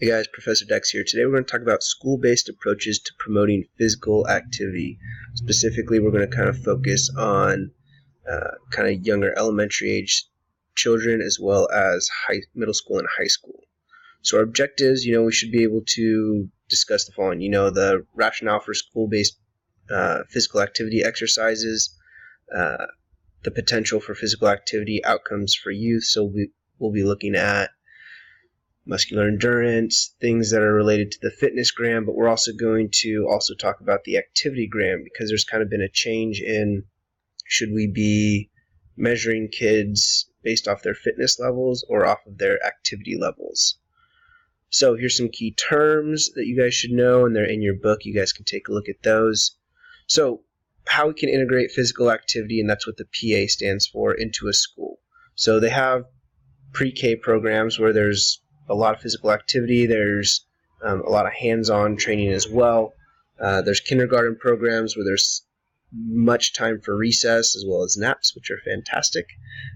Hey guys, Professor Dex here. Today we're going to talk about school-based approaches to promoting physical activity. Specifically, we're going to kind of focus on kind of younger elementary age children as well as middle school and high school. So our objectives, we should be able to discuss the following. The rationale for school-based physical activity exercises, the potential for physical activity outcomes for youth. So we'll be looking at muscular endurance, things that are related to the fitness gram, but we're also going to talk about the activity gram because there's kind of been a change in should we be measuring kids based off their fitness levels or off of their activity levels. So here's some key terms that you guys should know, and they're in your book. You guys can take a look at those. So how we can integrate physical activity, and that's what the PA stands for, into a school. So they have pre-K programs where there's a lot of physical activity. There's a lot of hands-on training as well. There's kindergarten programs where there's much time for recess as well as naps, which are fantastic.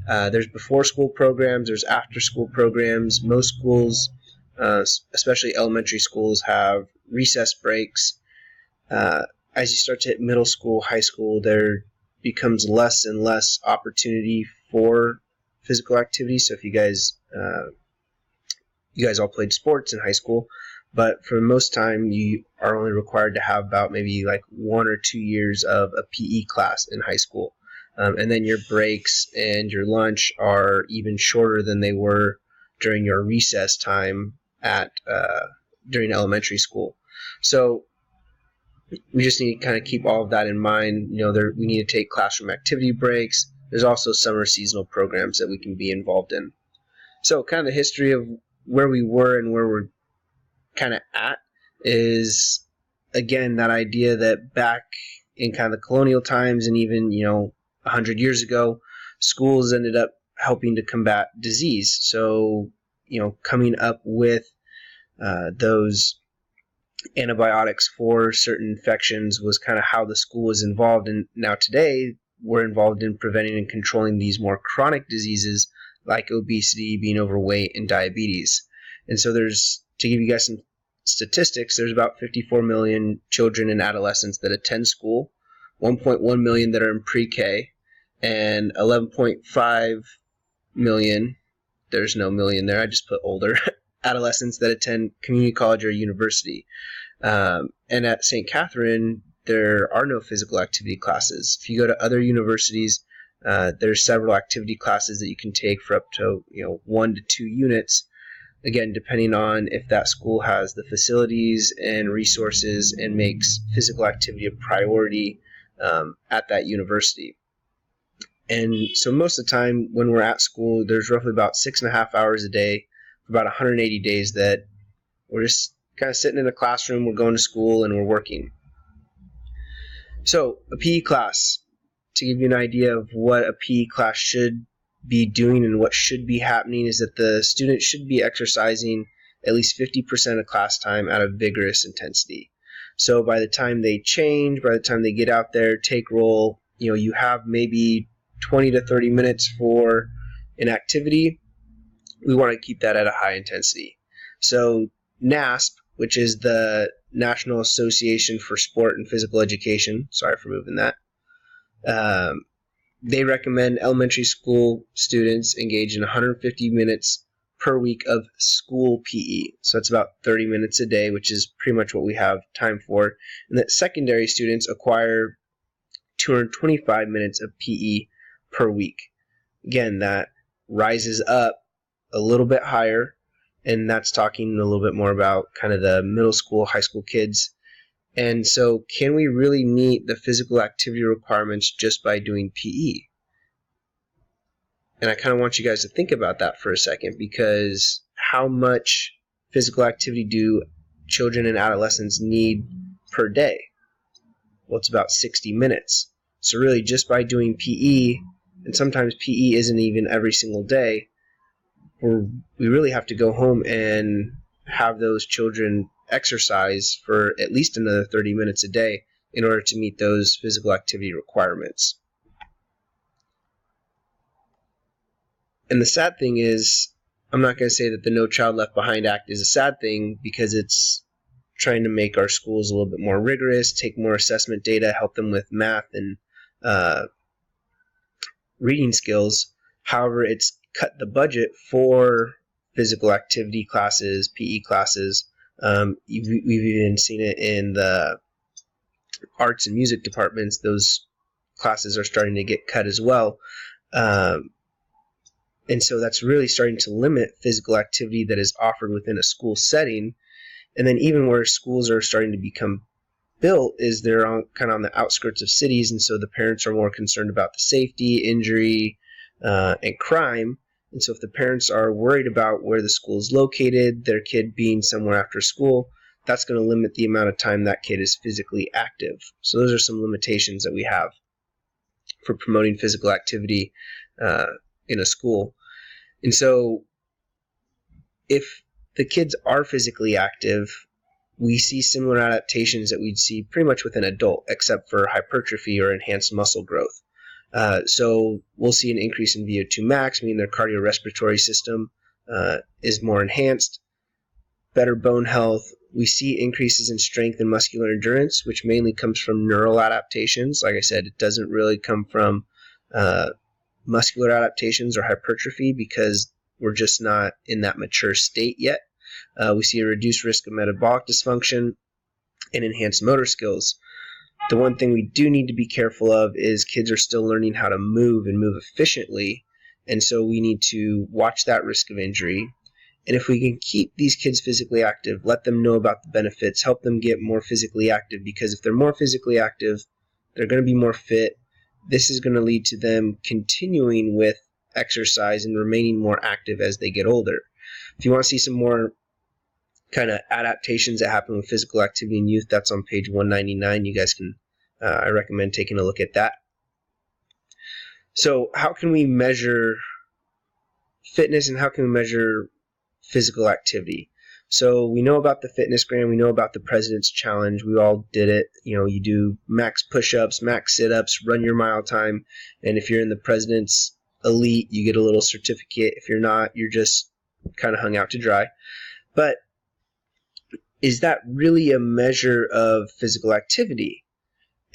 There's before-school programs. There's after-school programs. Most schools, especially elementary schools, have recess breaks. As you start to hit middle school, high school, there becomes less and less opportunity for physical activity. So if you guys all played sports in high school, but for most time you are only required to have about maybe like 1 or 2 years of a PE class in high school. And then your breaks and your lunch are even shorter than they were during your recess time during elementary school. So we just need to kind of keep all of that in mind. We need to take classroom activity breaks. There's also summer seasonal programs that we can be involved in. So kind of the history of where we were and where we're kind of at is, again, that idea that back in kind of the colonial times and even, 100 years ago, schools ended up helping to combat disease. So, coming up with those antibiotics for certain infections was kind of how the school was involved. And now today, we're involved in preventing and controlling these more chronic diseases like obesity, being overweight, and diabetes. And so to give you guys some statistics, there's about 54 million children and adolescents that attend school, 1.1 million that are in pre-K, and 11.5 million, there's no million there, I just put older, adolescents that attend community college or university. And at St. Catherine, there are no physical activity classes. If you go to other universities, there's several activity classes that you can take for up to 1 to 2 units, again depending on if that school has the facilities and resources and makes physical activity a priority at that university. And so most of the time when we're at school, there's roughly about 6.5 hours a day for about 180 days that we're just kind of sitting in a classroom, we're going to school, and we're working. So a PE class, to give you an idea of what a PE class should be doing and what should be happening, is that the student should be exercising at least 50% of class time at a vigorous intensity. So by the time they change, by the time they get out there, take roll, you have maybe 20 to 30 minutes for an activity. We want to keep that at a high intensity. So NASP, which is the National Association for Sport and Physical Education, sorry for moving that, they recommend elementary school students engage in 150 minutes per week of school PE. So that's about 30 minutes a day, which is pretty much what we have time for. And that secondary students acquire 225 minutes of PE per week. Again, that rises up a little bit higher, and that's talking a little bit more about kind of the middle school, high school kids. And so can we really meet the physical activity requirements just by doing PE? And I kind of want you guys to think about that for a second, because how much physical activity do children and adolescents need per day? Well, it's about 60 minutes. So really just by doing PE, and sometimes PE isn't even every single day, we really have to go home and have those children exercise for at least another 30 minutes a day in order to meet those physical activity requirements. And the sad thing is, I'm not going to say that the No Child Left Behind Act is a sad thing, because it's trying to make our schools a little bit more rigorous, take more assessment data, help them with math and reading skills. However, it's cut the budget for physical activity classes, PE classes. We've even seen it in the arts and music departments. Those classes are starting to get cut as well. And so that's really starting to limit physical activity that is offered within a school setting. And then even where schools are starting to become built is they're kind of on the outskirts of cities, and so the parents are more concerned about the safety, injury, and crime. And so if the parents are worried about where the school is located, their kid being somewhere after school, that's going to limit the amount of time that kid is physically active. So those are some limitations that we have for promoting physical activity in a school. And so if the kids are physically active, we see similar adaptations that we'd see pretty much with an adult, except for hypertrophy or enhanced muscle growth. So we'll see an increase in VO2 max, meaning their cardiorespiratory system is more enhanced, better bone health. We see increases in strength and muscular endurance, which mainly comes from neural adaptations. Like I said, it doesn't really come from muscular adaptations or hypertrophy, because we're just not in that mature state yet. We see a reduced risk of metabolic dysfunction and enhanced motor skills. The one thing we do need to be careful of is kids are still learning how to move and move efficiently, and so we need to watch that risk of injury. And if we can keep these kids physically active, let them know about the benefits, help them get more physically active, because if they're more physically active, they're going to be more fit. This is going to lead to them continuing with exercise and remaining more active as they get older. If you want to see some more kind of adaptations that happen with physical activity in youth, that's on page 199. You guys can, I recommend taking a look at that. So how can we measure fitness, and how can we measure physical activity? So we know about the FitnessGram, we know about the President's Challenge, we all did it. You do max push-ups, max sit-ups, run your mile time, and if you're in the President's Elite, you get a little certificate. If you're not, you're just kind of hung out to dry. But is that really a measure of physical activity?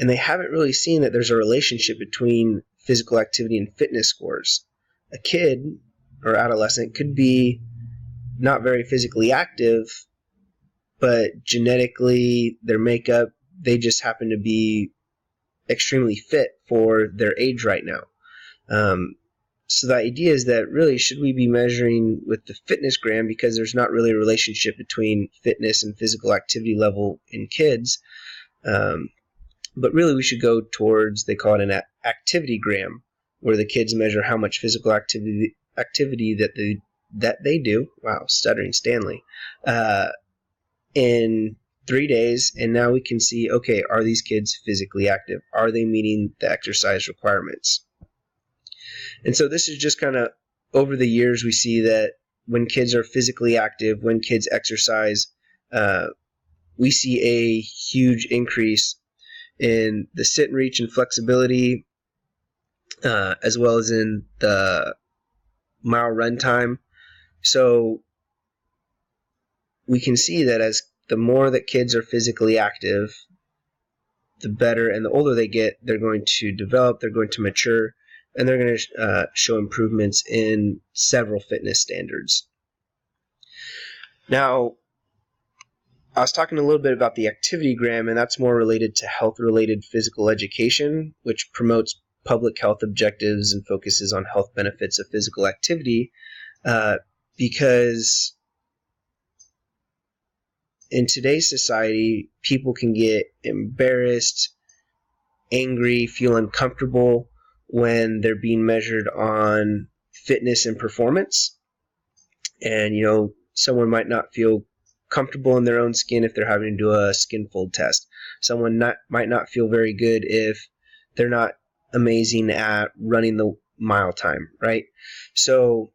And they haven't really seen that there's a relationship between physical activity and fitness scores. A kid or adolescent could be not very physically active, but genetically, their makeup, they just happen to be extremely fit for their age right now. So the idea is that really, should we be measuring with the FitnessGram, because there's not really a relationship between fitness and physical activity level in kids, but really we should go towards, they call it an ActivityGram, where the kids measure how much physical activity that they do. Wow, stuttering Stanley. In 3 days, and now we can see, okay, are these kids physically active? Are they meeting the exercise requirements? And so this is just kind of, over the years, we see that when kids are physically active, when kids exercise, we see a huge increase in the sit and reach and flexibility, as well as in the mile run time. So we can see that as the more that kids are physically active, the better, and the older they get, they're going to develop, they're going to mature, and they're going to show improvements in several fitness standards. Now, I was talking a little bit about the ActivityGram, and that's more related to health-related physical education, which promotes public health objectives and focuses on health benefits of physical activity, because in today's society, people can get embarrassed, angry, feel uncomfortable when they're being measured on fitness and performance. And, someone might not feel comfortable in their own skin if they're having to do a skin fold test. Someone might not feel very good if they're not amazing at running the mile time, right? So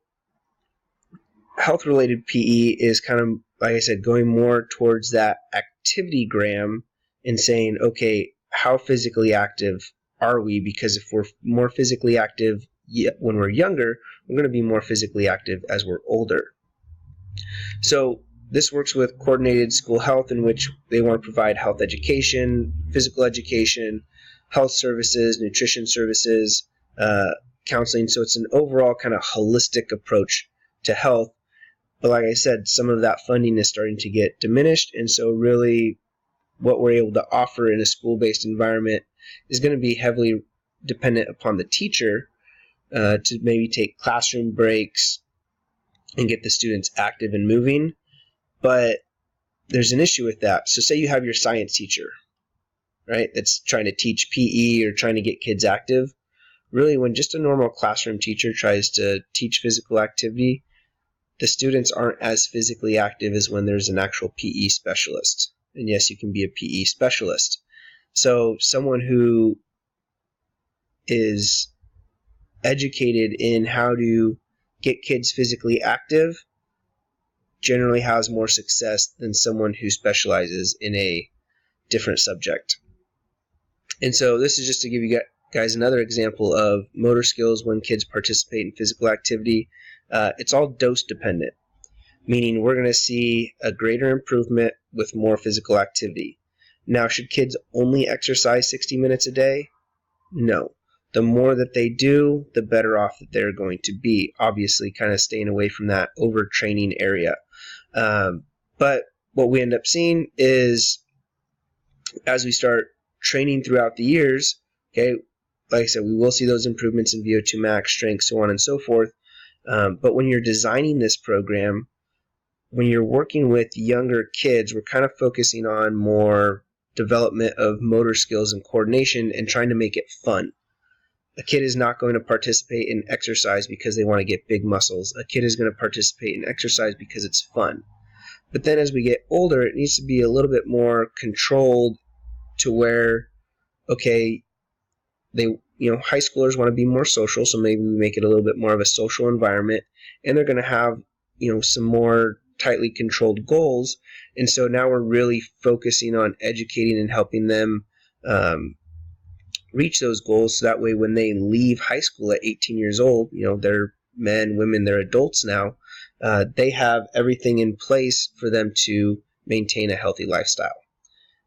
health-related PE is kind of, like I said, going more towards that ActivityGram and saying, okay, how physically active are we? Because if we're more physically active when we're younger, we're going to be more physically active as we're older. So this works with coordinated school health, in which they want to provide health education, physical education, health services, nutrition services, counseling. So it's an overall kind of holistic approach to health. But like I said, some of that funding is starting to get diminished. And so really what we're able to offer in a school-based environment is going to be heavily dependent upon the teacher to maybe take classroom breaks and get the students active and moving. But there's an issue with that. So say you have your science teacher, right, that's trying to teach PE or trying to get kids active. Really, when just a normal classroom teacher tries to teach physical activity, the students aren't as physically active as when there's an actual PE specialist. And yes, you can be a PE specialist. So someone who is educated in how to get kids physically active generally has more success than someone who specializes in a different subject. And so this is just to give you guys another example of motor skills when kids participate in physical activity. It's all dose dependent, meaning we're going to see a greater improvement with more physical activity. Now, should kids only exercise 60 minutes a day? No. The more that they do, the better off that they're going to be. Obviously, kind of staying away from that overtraining area. But what we end up seeing is as we start training throughout the years, okay, like I said, we will see those improvements in VO2 max, strength, so on and so forth. But when you're designing this program, when you're working with younger kids, we're kind of focusing on more development of motor skills and coordination and trying to make it fun. A kid is not going to participate in exercise because they want to get big muscles. A kid is going to participate in exercise because it's fun. But then as we get older, it needs to be a little bit more controlled to where, okay, high schoolers want to be more social, so maybe we make it a little bit more of a social environment, and they're going to have, some more tightly controlled goals. And so now we're really focusing on educating and helping them reach those goals, so that way when they leave high school at 18 years old, they're men, women, they're adults now, they have everything in place for them to maintain a healthy lifestyle.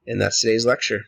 And that's today's lecture.